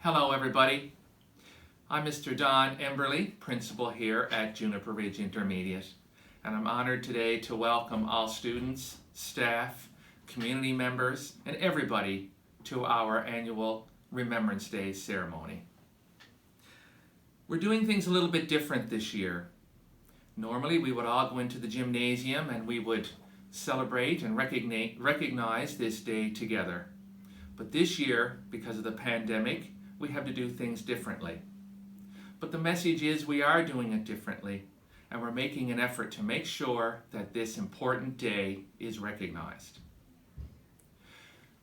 Hello everybody, I'm Mr. Don Emberley, principal here at Juniper Ridge Intermediate, and I'm honored today to welcome all students, staff, community members, and everybody to our annual Remembrance Day ceremony. We're doing things a little bit different this year. Normally we would all go into the gymnasium and we would celebrate and recognize this day together. But this year, because of the pandemic, we have to do things differently. But the message is we are doing it differently, and we're making an effort to make sure that this important day is recognized.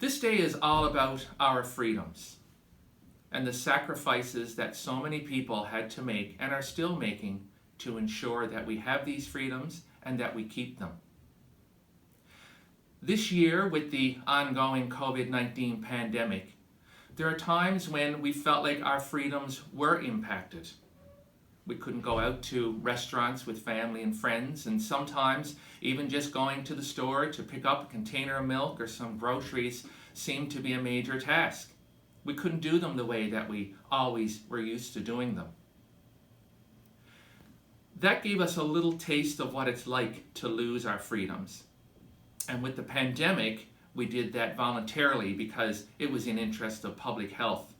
This day is all about our freedoms and the sacrifices that so many people had to make and are still making to ensure that we have these freedoms and that we keep them. This year, with the ongoing COVID-19 pandemic, there are times when we felt like our freedoms were impacted. We couldn't go out to restaurants with family and friends, and sometimes even just going to the store to pick up a container of milk or some groceries seemed to be a major task. We couldn't do them the way that we always were used to doing them. That gave us a little taste of what it's like to lose our freedoms. And with the pandemic, we did that voluntarily because it was in interest of public health.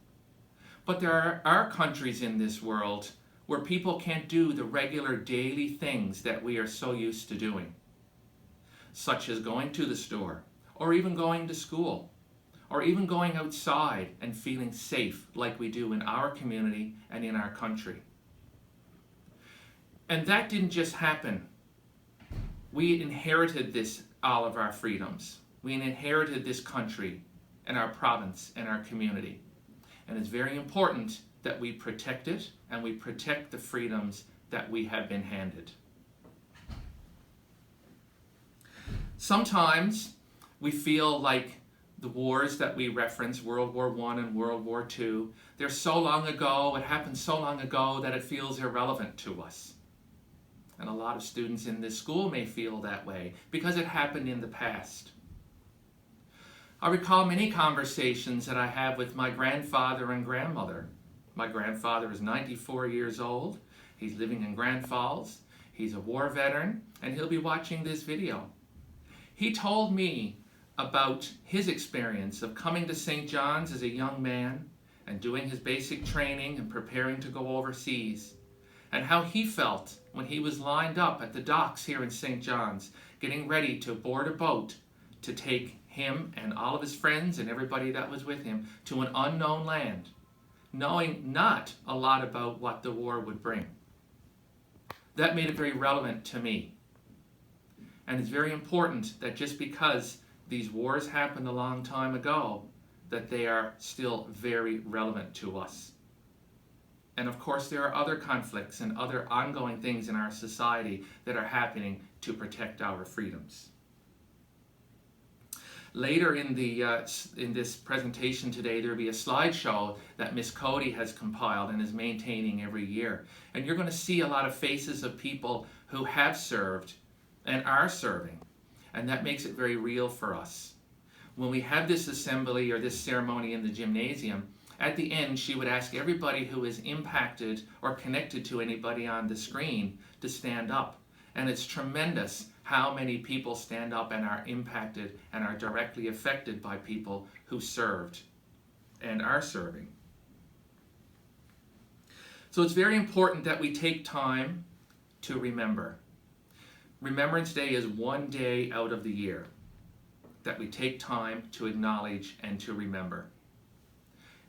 But there are countries in this world where people can't do the regular daily things that we are so used to doing, such as going to the store, or even going to school, or even going outside and feeling safe like we do in our community and in our country. And that didn't just happen. We inherited all of our freedoms. We inherited this country and our province and our community. And it's very important that we protect it and we protect the freedoms that we have been handed. Sometimes we feel like the wars that we reference, World War I and World War II, they're so long ago, it happened so long ago that it feels irrelevant to us. And a lot of students in this school may feel that way because it happened in the past. I recall many conversations that I have with my grandfather and grandmother. My grandfather is 94 years old. He's living in Grand Falls. He's a war veteran, and he'll be watching this video. He told me about his experience of coming to St. John's as a young man and doing his basic training and preparing to go overseas, and how he felt when he was lined up at the docks here in St. John's, getting ready to board a boat to take him and all of his friends and everybody that was with him to an unknown land, knowing not a lot about what the war would bring. That made it very relevant to me. And it's very important that just because these wars happened a long time ago, that they are still very relevant to us. And of course, there are other conflicts and other ongoing things in our society that are happening to protect our freedoms. Later in this presentation today, there will be a slideshow that Ms. Coady has compiled and is maintaining every year. And you're going to see a lot of faces of people who have served and are serving. And that makes it very real for us. When we have this assembly or this ceremony in the gymnasium, at the end, she would ask everybody who is impacted or connected to anybody on the screen to stand up. And it's tremendous how many people stand up and are impacted and are directly affected by people who served and are serving. So it's very important that we take time to remember. Remembrance Day is one day out of the year that we take time to acknowledge and to remember.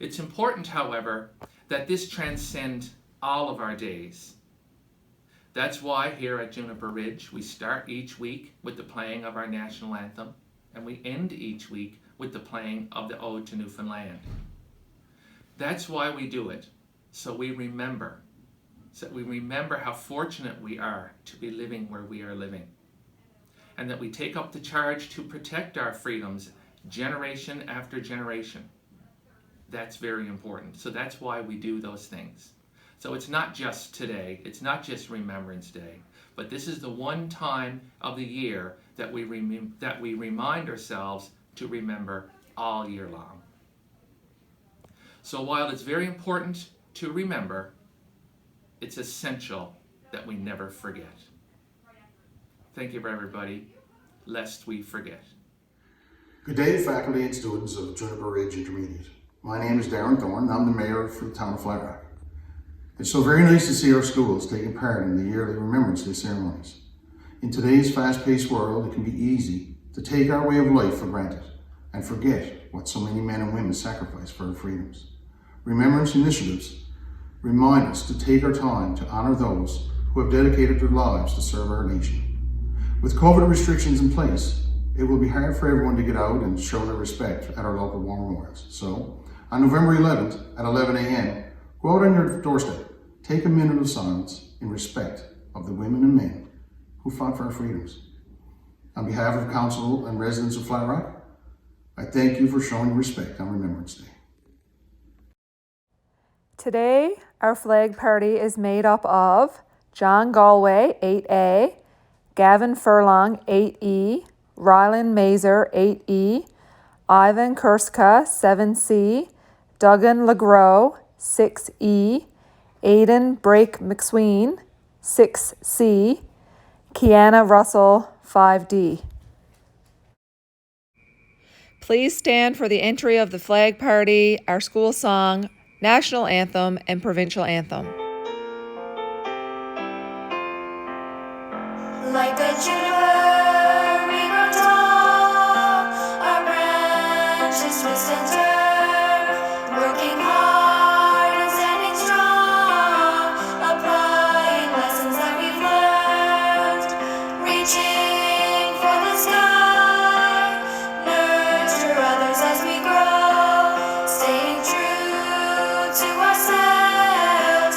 It's important, however, that this transcend all of our days. That's why here at Juniper Ridge, we start each week with the playing of our national anthem, and we end each week with the playing of the Ode to Newfoundland. That's why we do it, so we remember how fortunate we are to be living where we are living, and that we take up the charge to protect our freedoms generation after generation. That's very important. So that's why we do those things. So it's not just today, it's not just Remembrance Day, but this is the one time of the year that we remind ourselves to remember all year long. So while it's very important to remember, it's essential that we never forget. Thank you for everybody, lest we forget. Good day, faculty and students of Juniper Ridge Intermediate. My name is Darren Thorne. I'm the mayor for the town of Flat Rock. It's so very nice to see our schools taking part in the yearly Remembrance Day ceremonies. In today's fast-paced world, it can be easy to take our way of life for granted and forget what so many men and women sacrificed for our freedoms. Remembrance initiatives remind us to take our time to honor those who have dedicated their lives to serve our nation. With COVID restrictions in place, it will be hard for everyone to get out and show their respect at our local war memorials. So, on November 11th at 11 a.m., go out on your doorstep, take a minute of silence in respect of the women and men who fought for our freedoms. On behalf of Council and residents of Flat Rock, I thank you for showing respect on Remembrance Day. Today, our flag party is made up of John Galway, 8A, Gavin Furlong, 8E, Rylan Mazer, 8E, Ivan Kurska, 7C, Duggan LeGros, 6E, Aidan Brake McSween, 6C, Kiana Russell, 5D. Please stand for the entry of the flag party, our school song, national anthem, and provincial anthem. Like the juniper, we grow tall, our branches twist and turn, working hard and standing strong, applying lessons that we've learned, reaching for the sky, nurture others as we grow, staying true to ourselves,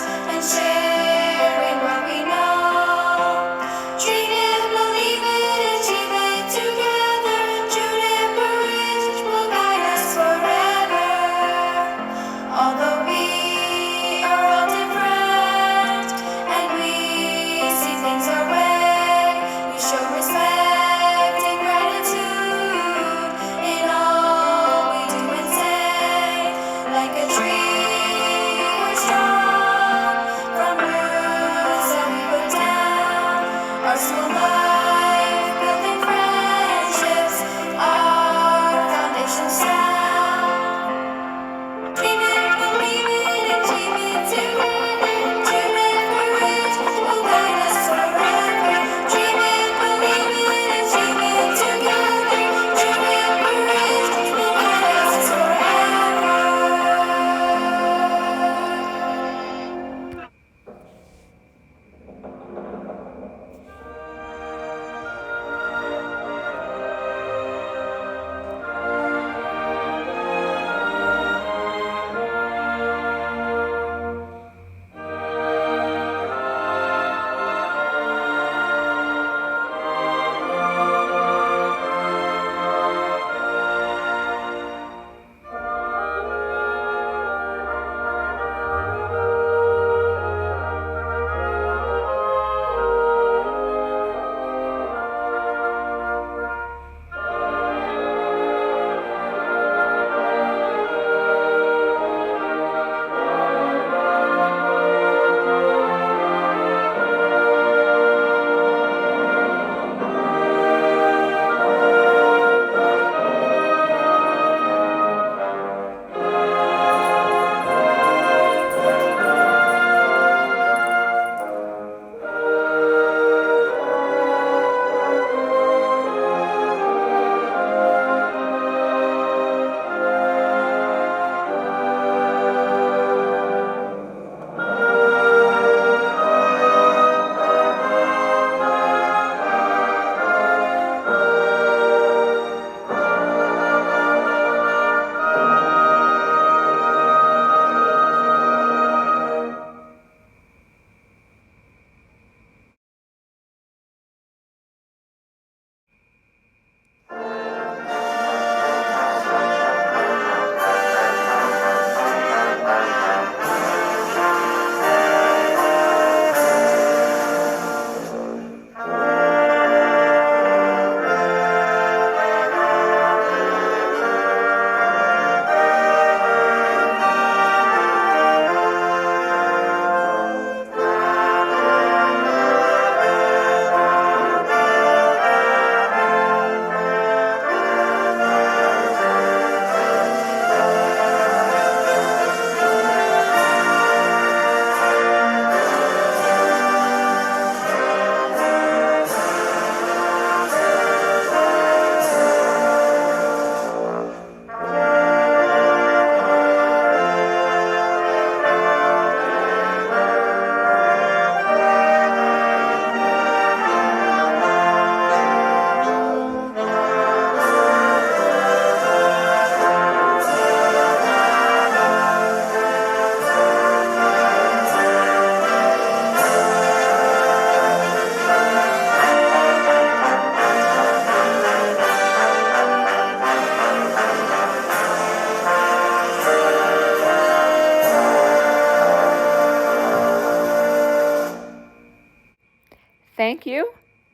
Thank you.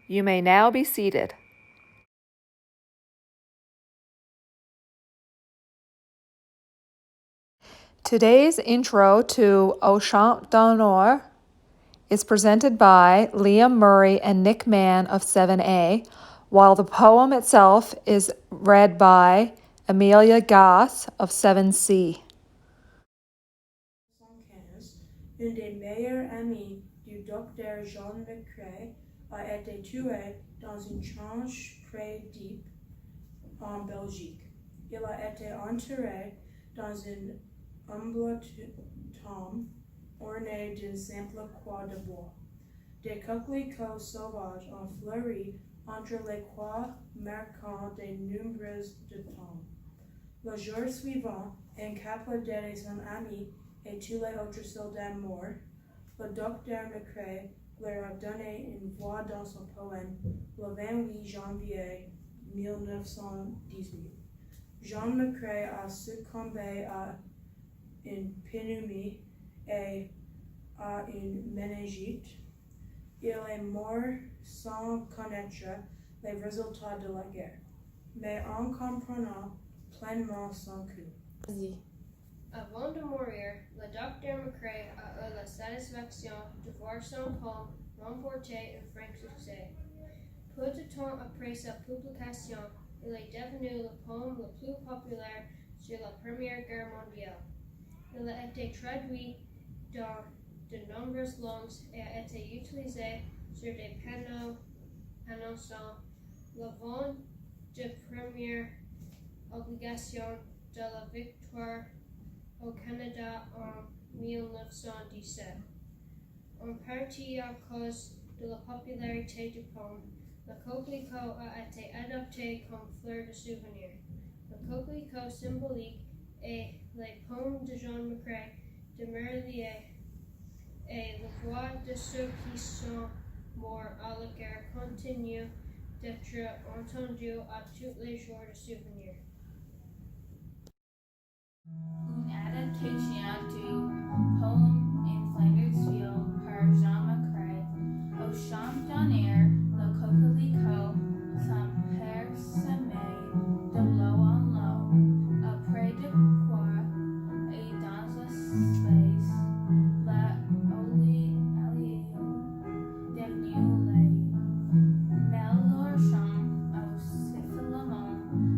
You may now be seated. Today's intro to Au Chant d'Honneur is presented by Liam Murray and Nick Mann of 7A, while the poem itself is read by Amelia Gass of 7C. Une des meilleures amies du docteur Jean McCrae a été tuée dans une tranche près d'Ypres, en Belgique. Il a été enterré dans une humble tombe ornée d'une simple croix de bois. Des coquelicots sauvages ont fleuri entre les croix marquant de nombreuses tombes. Le jour suivant, incapable son ami et tous les autres soldats morts, le docteur McCrae leur a donné une voix dans son poème le 28 janvier 1918. Jean McCrae a succombé à une pneumonie et à une méningite. Il est mort sans connaître les résultats de la guerre, mais en comprenant pleinement son coup. Avant de mourir, le docteur McCrae a eu la satisfaction de voir son poème remporter un franc succès. Peu de temps après sa publication, il est devenu le poème le plus populaire sur la Première Guerre mondiale. Il a été traduit dans de nombreuses langues et a été utilisé sur des panneaux annonçant le vent de première obligation de la victoire au Canada en 1917. En partie à cause de la popularité du poème, le coquelicot a été adopté comme fleur de souvenir. Le coquelicot symbolique et les poèmes de Jean McCrae demeurent liés, et la voix de ceux qui sont morts à la guerre continue d'être entendue à tous les jours de souvenir. Une adaptation du poème In Flanders Field par Jean McCrae. Au champ d'honneur, le coquelicot s'apercevait de l'eau en l'eau, auprès de quoi, et dans l'espace, la alliée devenue lait. Mais leur chant au sifflement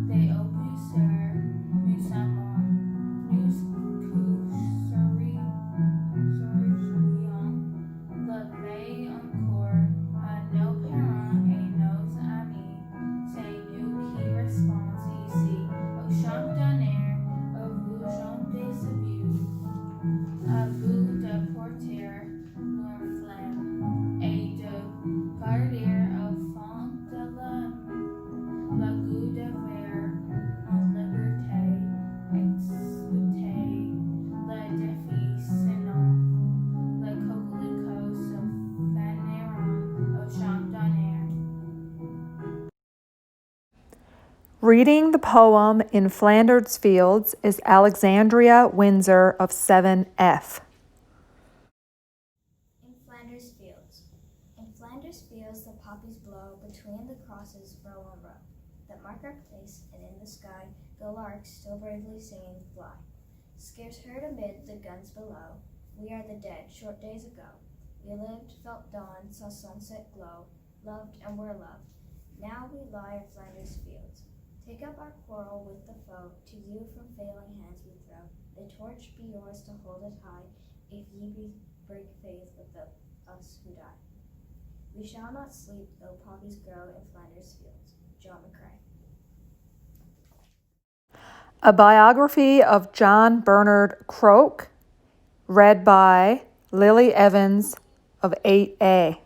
des opuseurs nous amants. Reading the poem In Flanders Fields is Alexandria Windsor of 7F. In Flanders Fields. In Flanders Fields the poppies blow, between the crosses row on row, that mark our place, and in the sky the larks, still bravely singing, fly. Scarce heard amid the guns below, we are the dead, short days ago. We lived, felt dawn, saw sunset glow, loved and were loved. Now we lie in Flanders Fields. Take up our quarrel with the foe, to you from failing hands we throw. The torch be yours to hold it high, if ye break faith with us who die. We shall not sleep, though poppies grow in Flanders Fields. John McCrae. A biography of John Bernard Croak, read by Lily Evans of 8A.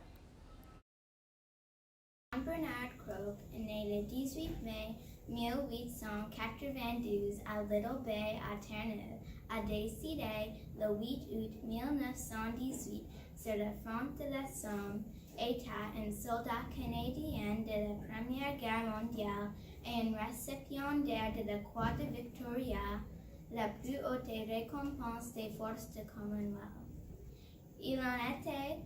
John Bernard Croak est né le 18 mai 1892 à Little Bay à Terre-Neuve, a décédé le 8 août 1918 sur le front de la Somme. Était un soldat canadien de la Première Guerre mondiale et un récipiendaire de la Croix de Victoria, la plus haute récompense des forces de Commonwealth. Il en était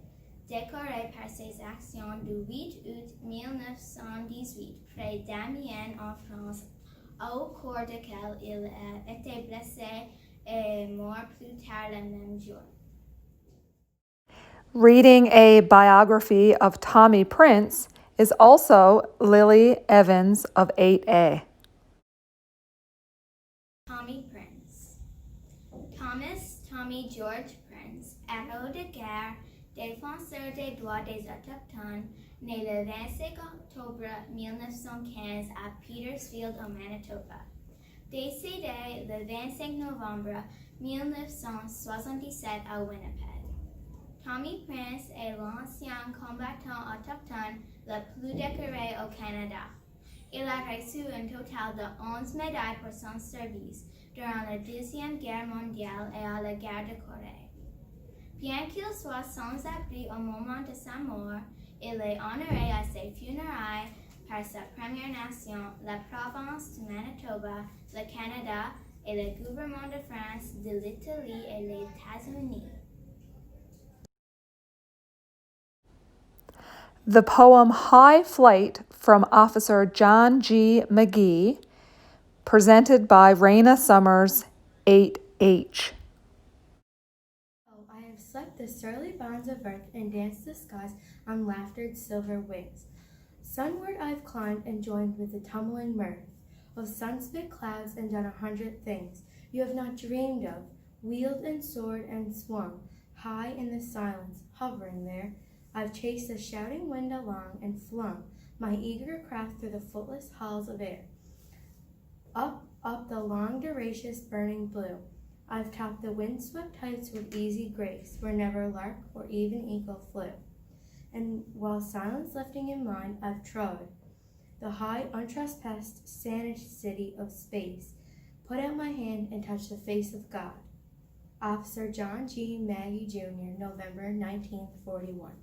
décoré par ses actions du 8 août 1918 près d'Amiens en France, au cours duquel il a été blessé et mort plus tard le même jour. Reading a biography of Tommy Prince is also Lily Evans of 8A. Tommy Prince. Thomas Tommy George Prince, héros de guerre, défenseur des droits des Autochtones, né le 25 octobre 1915 à Petersfield, au Manitoba. Décédé le 25 novembre 1977 à Winnipeg. Tommy Prince est l'ancien combattant autochtone le plus décoré au Canada. Il a reçu un total de 11 médailles pour son service durant la Deuxième Guerre mondiale et à la guerre de Corée. Bien qu'il soit sans abri au moment de sa mort, il est honoré à ses funérailles par sa Première Nation, la province du Manitoba, le Canada et le gouvernement de France, de l'Italie et les États-Unis. The poem High Flight from Officer John G. McGee, presented by Raina Summers, 8H. I have swept the surly bounds of earth and danced the skies on laughter's silver wings. Sunward I've climbed and joined with the tumbling mirth of sun-spit clouds and done 100 things you have not dreamed of, wheeled and soared and swung, high in the silence, hovering there. I've chased the shouting wind along and flung my eager craft through the footless halls of air. Up the long, duracious, burning blue. I've topped the windswept heights with easy grace, where never lark or even eagle flew. And while silence lifting in mind, I've trod the high, untrespassed, sanish city of space, put out my hand and touched the face of God. Officer John G. Maggie Jr., November 1941.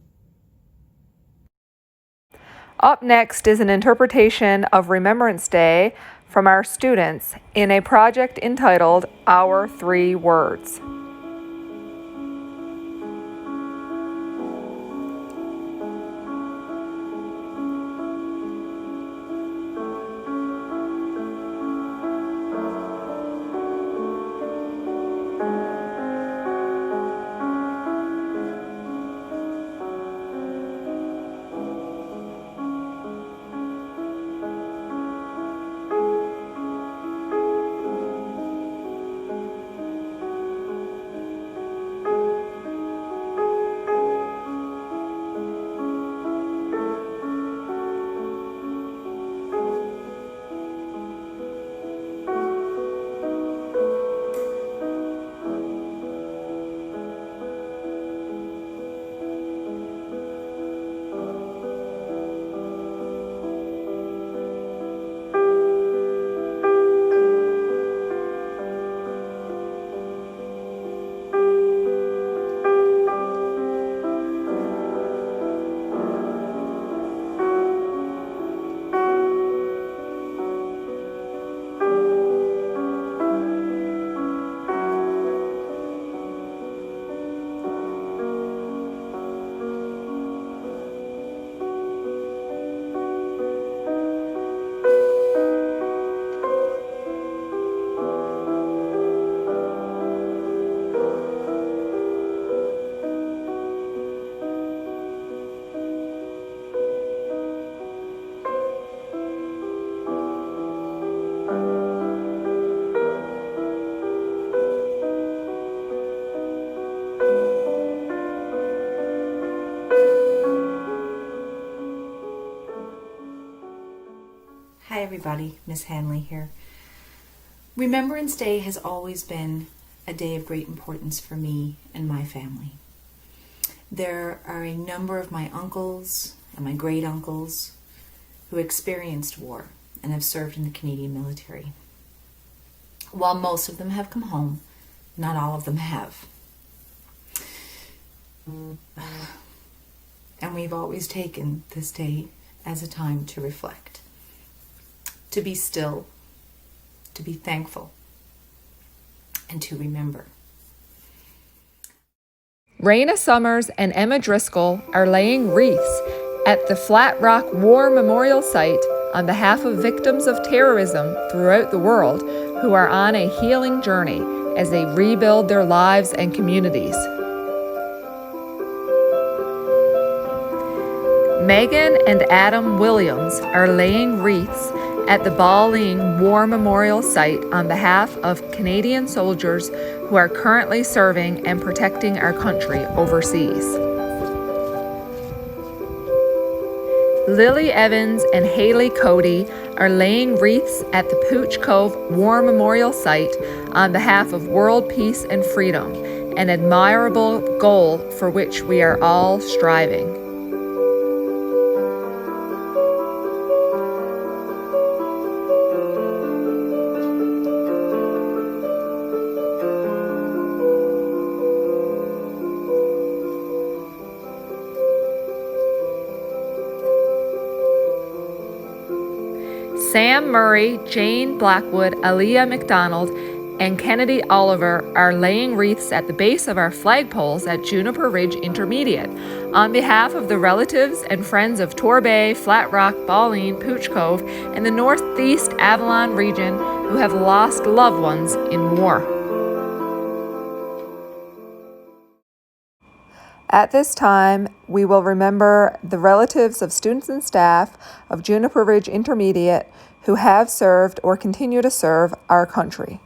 Up next is an interpretation of Remembrance Day from our students in a project entitled Our 3 Words. Hi everybody, Miss Hanley here. Remembrance Day has always been a day of great importance for me and my family. There are a number of my uncles and my great uncles who experienced war and have served in the Canadian military. While most of them have come home, not all of them have. And we've always taken this day as a time to reflect, to be still, to be thankful, and to remember. Raina Summers and Emma Driscoll are laying wreaths at the Flat Rock War Memorial Site on behalf of victims of terrorism throughout the world who are on a healing journey as they rebuild their lives and communities. Megan and Adam Williams are laying wreaths at the Bawling War Memorial Site on behalf of Canadian soldiers who are currently serving and protecting our country overseas. Lily Evans and Haley Coady are laying wreaths at the Pooch Cove War Memorial Site on behalf of world peace and freedom, an admirable goal for which we are all striving. Sam Murray, Jane Blackwood, Aaliyah McDonald, and Kennedy Oliver are laying wreaths at the base of our flagpoles at Juniper Ridge Intermediate on behalf of the relatives and friends of Torbay, Flat Rock, Bawling, Pooch Cove, and the Northeast Avalon region who have lost loved ones in war. At this time, we will remember the relatives of students and staff of Juniper Ridge Intermediate who have served or continue to serve our country.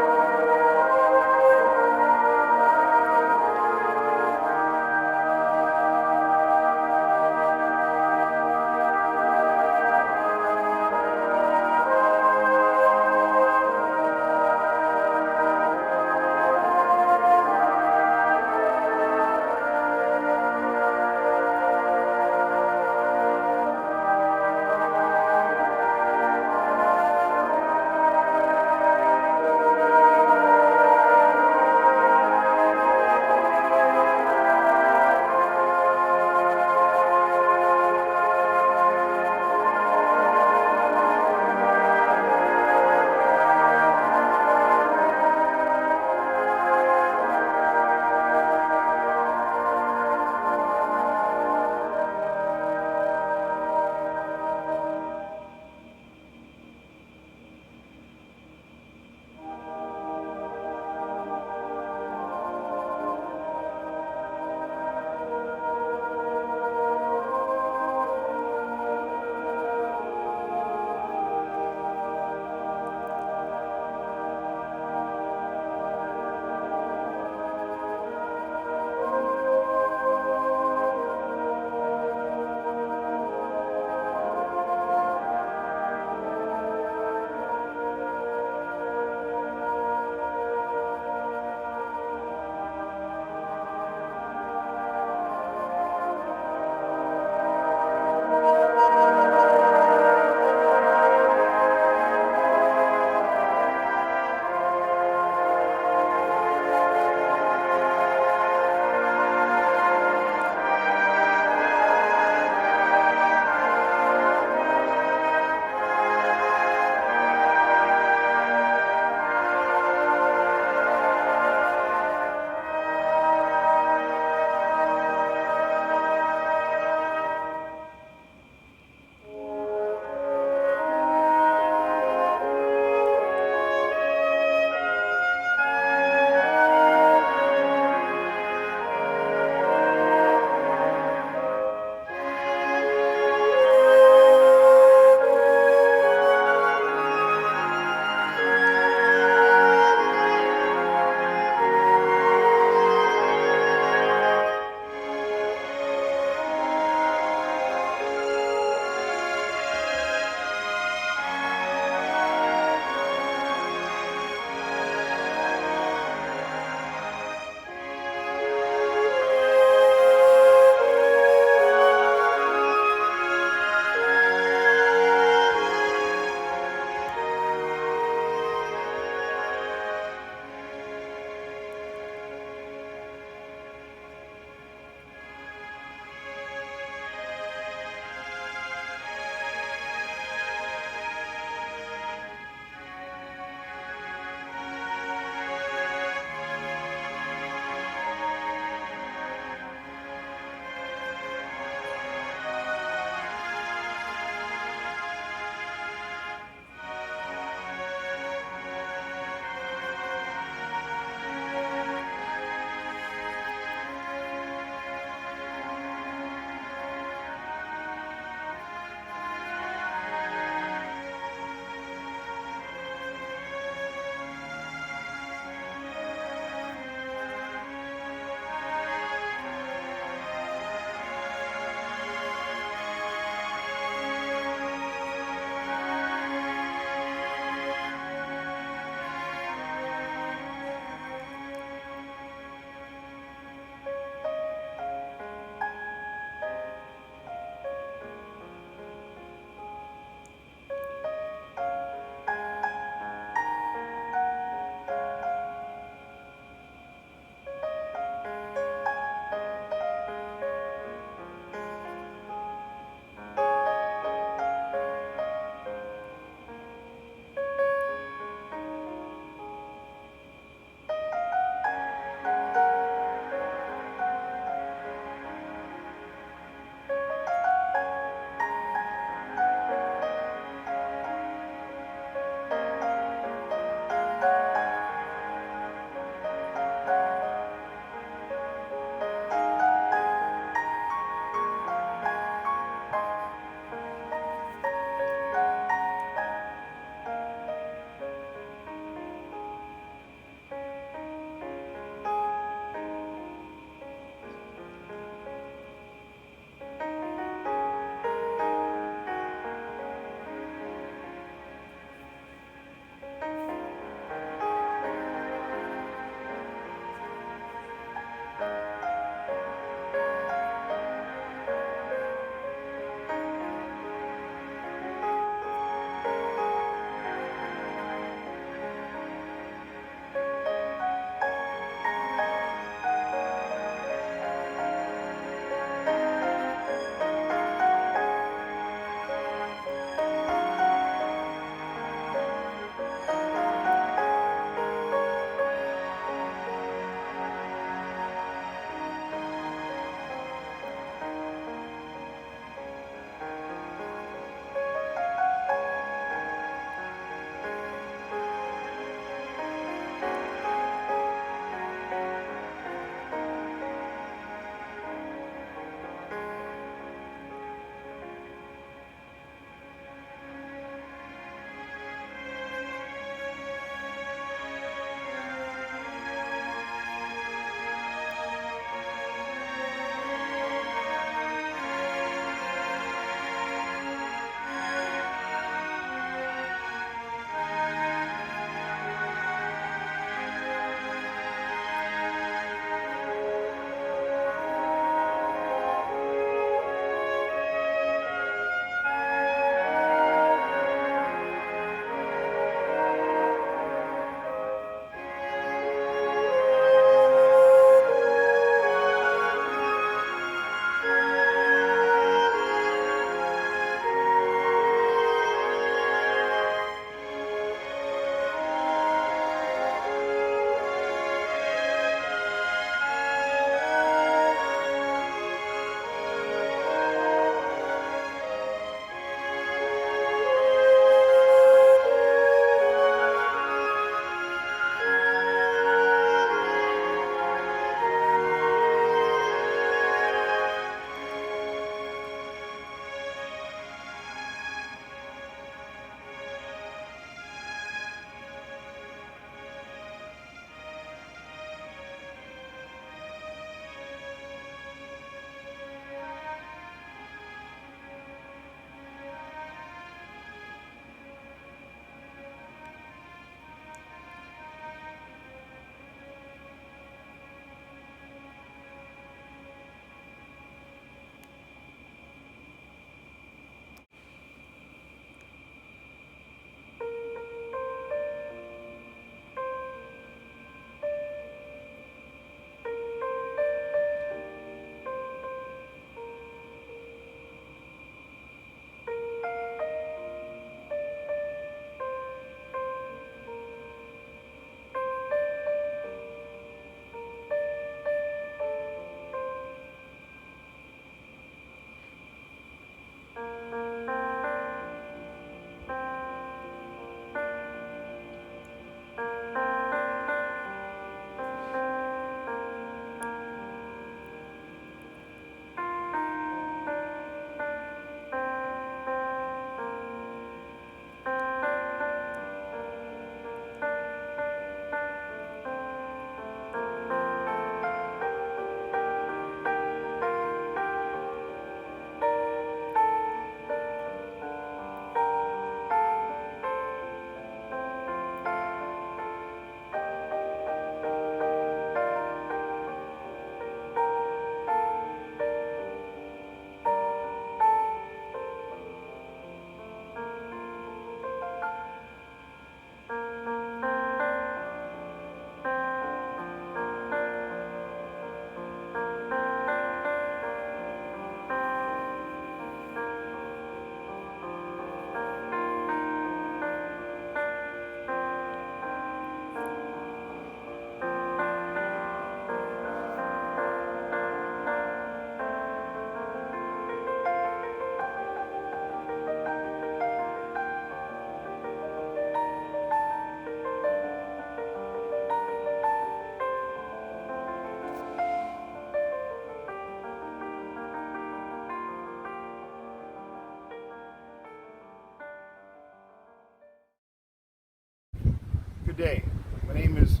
Good day. My name is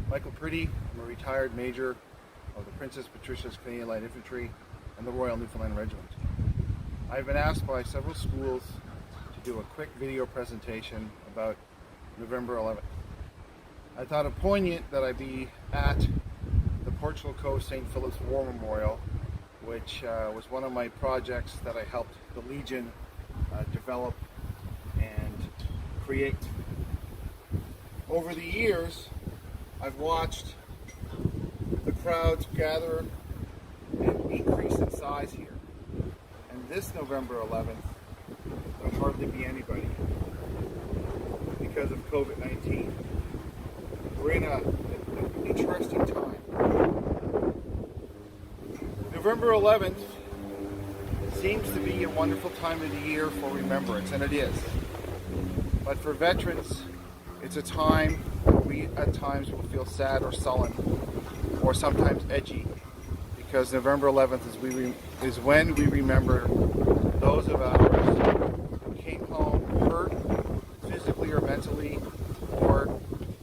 Michael Pretty. I'm a retired major of the Princess Patricia's Canadian Light Infantry and the Royal Newfoundland Regiment. I've been asked by several schools to do a quick video presentation about November 11th. I thought it poignant that I be at the Portugal Coast St. Philip's War Memorial, which was one of my projects that I helped the Legion develop and create. Over the years, I've watched the crowds gather and increase in size here. And this November 11th, there'll hardly be anybody because of COVID-19. We're in an interesting time. November 11th seems to be a wonderful time of the year for remembrance, and it is. But for veterans, it's a time where we at times will feel sad or sullen or sometimes edgy, because November 11th is when we remember those of ours who came home hurt physically or mentally, or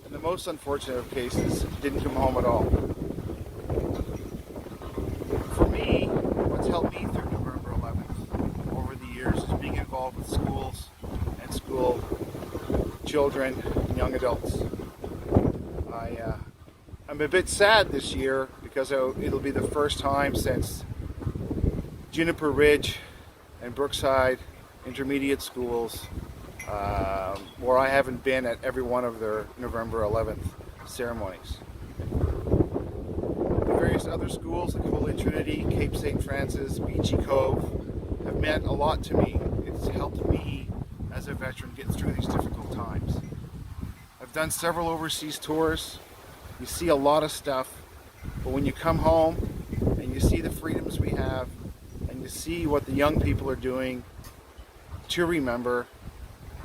in the most unfortunate of cases, didn't come home at all. For me, what's helped me through November 11th over the years is being involved with schools and school children and young adults. I'm a bit sad this year because it'll be the first time since Juniper Ridge and Brookside intermediate schools where I haven't been at every one of their November 11th ceremonies. The various other schools like Holy Trinity, Cape St. Francis, Beachy Cove have meant a lot to me. It's helped me as a veteran get through these difficult times. I've done several overseas tours. You see a lot of stuff, but when you come home and you see the freedoms we have and you see what the young people are doing to remember,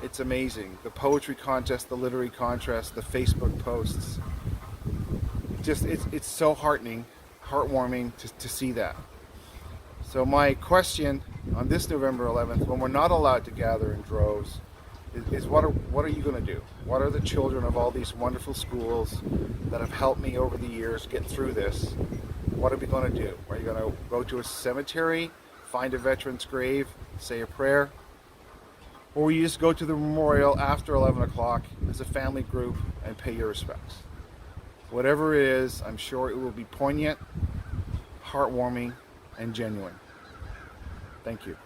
it's amazing. The poetry contest, the literary contest, the Facebook posts. It's so heartwarming to see that. So my question on this November 11th, when we're not allowed to gather in droves, is what are you going to do? What are the children of all these wonderful schools that have helped me over the years get through this? What are we going to do? Are you going to go to a cemetery, find a veteran's grave, say a prayer? Or will you just go to the memorial after 11 o'clock as a family group and pay your respects? Whatever it is, I'm sure it will be poignant, heartwarming, and genuine. Thank you.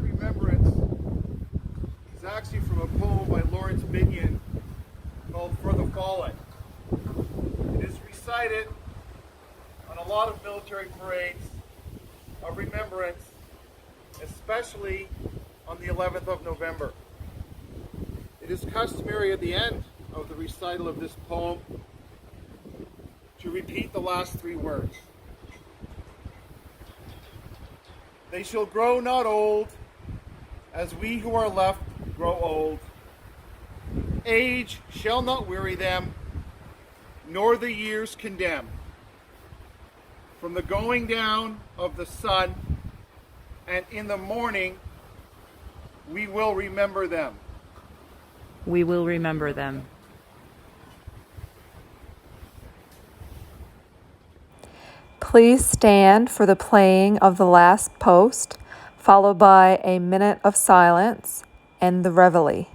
Remembrance is actually from a poem by Lawrence Binion called For the Fallen. It is recited on a lot of military parades of remembrance, especially on the 11th of November. It is customary at the end of the recital of this poem to repeat the last three words. They shall grow not old, as we who are left grow old. Age shall not weary them, nor the years condemn. From the going down of the sun, and in the morning, we will remember them. We will remember them. Please stand for the playing of the last post, followed by a minute of silence and the reveille.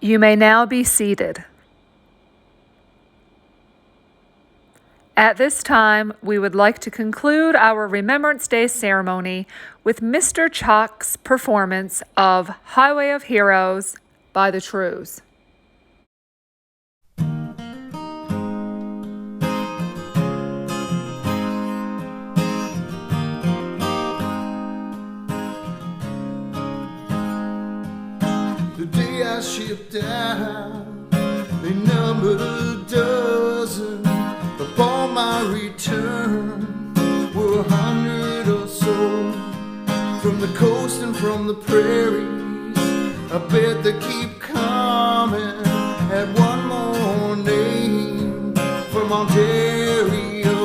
You may now be seated. At this time, we would like to conclude our Remembrance Day ceremony with Mr. Chalk's performance of Highway of Heroes by the Trews. The day I shipped out, they numbered a dozen. Upon my return, were 100 or so. From the coast and from the prairies, I bet they keep coming. Had one more name from Ontario.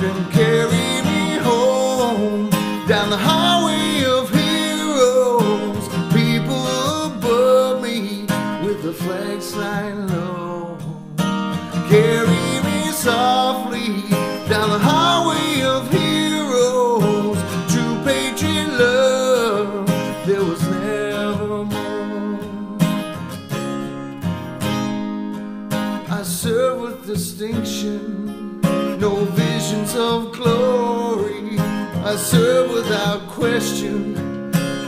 Then carry me home down the highway of heroes. People above me with the flags flying low. Carry me softly down the highway of heroes. True patriot love, there was never more. I serve with distinction, no visions of glory. I serve without question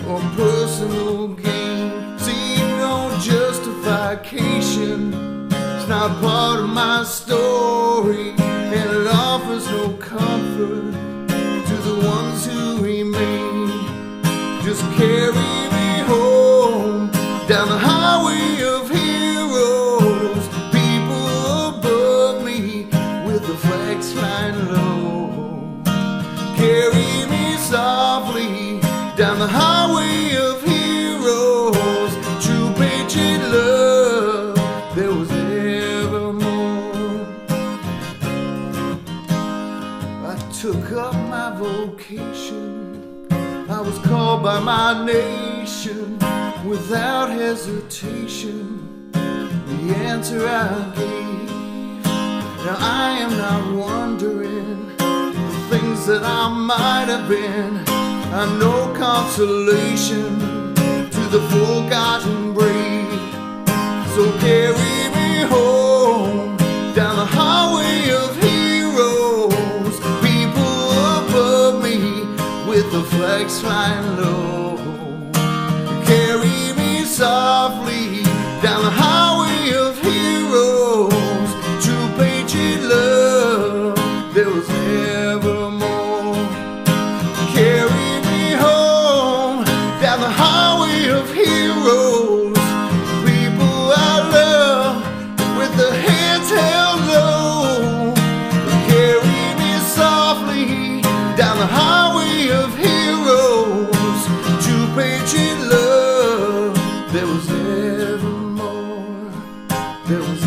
or personal gain. See, no justification, it's not part of my story, and it offers no comfort to the ones who remain. Just carry me home down the highway of heroes. People above me with the flags flying low. Carry me softly down the highway of heroes. True patriot love, there was never more. I took up my vocation, I was called by my nation. Without hesitation, the answer I gave. Now I am not wondering the things that I might have been. I know consolation to the forgotten brave. So carry me home down the highway of heroes. People above me with the flags flying low. Carry me softly down the highway of heroes. True patriot love, there was never more. Carry me home down the highway of heroes. People I love with their heads held low. Carry me softly down the highway of heroes. True patriot love, there was never more. There was